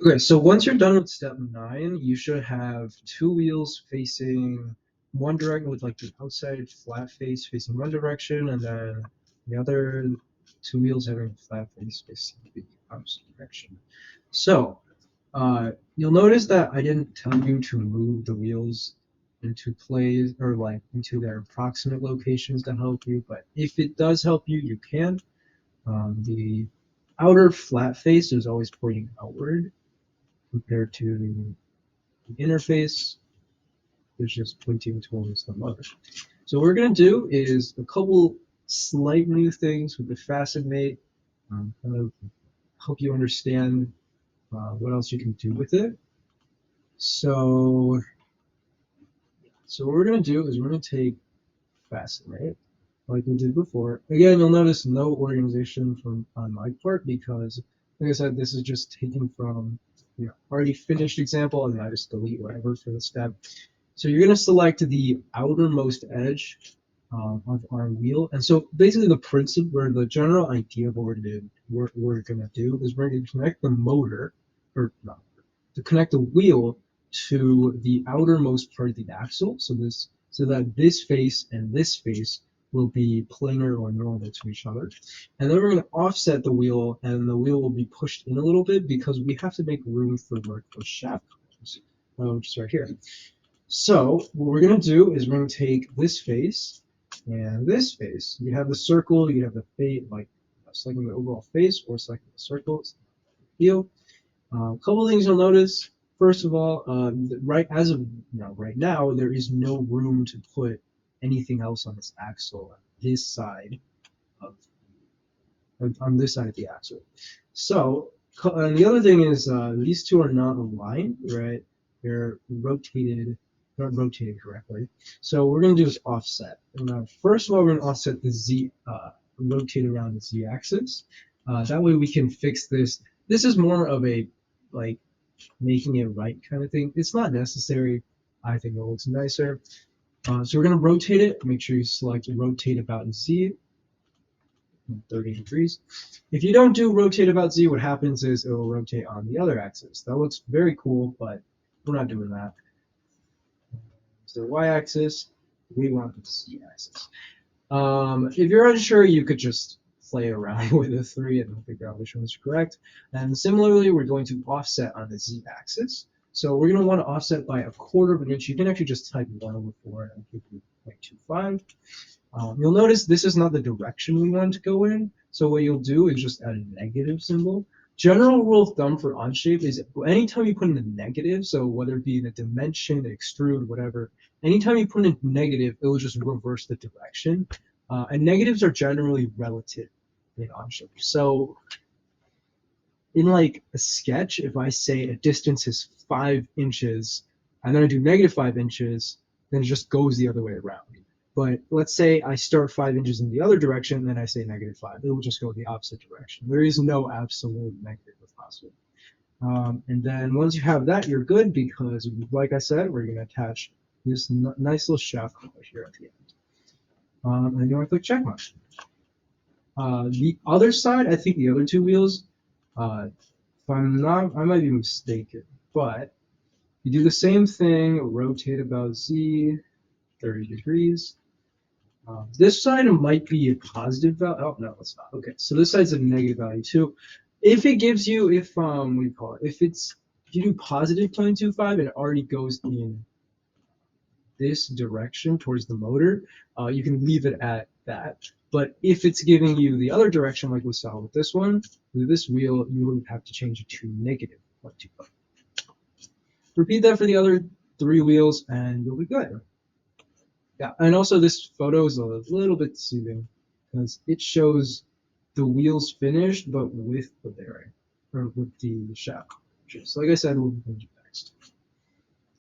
Okay, so once you're done with step 9, you should have two wheels facing one direction with like the outside flat face facing one direction, and then the other two wheels having a flat face facing the opposite direction. So, you'll notice that I didn't tell you to move the wheels into place or like into their approximate locations to help you, but if it does help you, you can. The outer flat face is always pointing outward compared to the interface, which is pointing towards the motor. So what we're going to do is a couple slight new things with the Fascinate, kind of help you understand what else you can do with it. So, so what we're going to do is we're going to take Fascinate, like we did before. Again, you'll notice no organization from on my part because, like I said, this is just taken from already finished example, and I just delete whatever for the step. So you're going to select the outermost edge of our wheel. And so basically the principle or the general idea of what we're going to do is we're going to connect the motor, or not, to connect the wheel to the outermost part of the axle. So that this face and this face will be planar or normal to each other. And then we're going to offset the wheel, and the wheel will be pushed in a little bit because we have to make room for where the shaft comes, which is right here. So what we're going to do is we're going to take this face and this face. You have the circle, you have the face, like selecting the overall face or selecting the circle. Feel. A couple of things you'll notice. First of all, right as of right now, there is no room to put anything else on this axle on this side of on this side of the axle. So, and the other thing is these two are not aligned, right? They're rotated, not rotated correctly. So what we're going to do is offset. First of all, we're going to offset the z, rotate around the z-axis. That way we can fix this. This is more of a like making it right kind of thing. It's not necessary. I think it looks nicer. So we're going to rotate it. Make sure you select rotate about z, 30 degrees. If you don't do rotate about Z, what happens is it will rotate on the other axis. That looks very cool, but we're not doing that. So the y-axis, we want the z-axis. If you're unsure, you could just play around with the three and figure out which one is correct. And similarly, we're going to offset on the z-axis. So we're going to want to offset by a quarter of an inch. You can actually just type 1/4 and give you 0.25. You'll notice this is not the direction we want to go in. So what you'll do is just add a negative symbol. General rule of thumb for Onshape is anytime you put in a negative, so whether it be in a dimension, extrude, whatever, anytime you put in negative, it will just reverse the direction. And negatives are generally relative in Onshape. So in like a sketch, if I say a distance is 5 inches and then I do -5 inches, then it just goes the other way around. But let's say I start 5 inches in the other direction, then I say -5. It will just go the opposite direction. There is no absolute negative if possible. And then once you have that, you're good because, like I said, we're going to attach this nice little shaft over here at the end. And you want to click check mark. The other side, I think the other two wheels, if I'm not, I might be mistaken, but you do the same thing, rotate about Z, 30 degrees. This side might be a positive value. Oh no, it's not. Okay, so this side's a negative value too. If it gives you, if what do you call it? If you do positive 0.25, it already goes in this direction towards the motor. You can leave it at that. But if it's giving you the other direction, like we saw with this one, with this wheel, you would have to change it to negative 0.25. Repeat that for the other three wheels, and you'll be good. Yeah, and also this photo is a little bit deceiving because it shows the wheels finished, but with the bearing or with the shaft. So, like I said,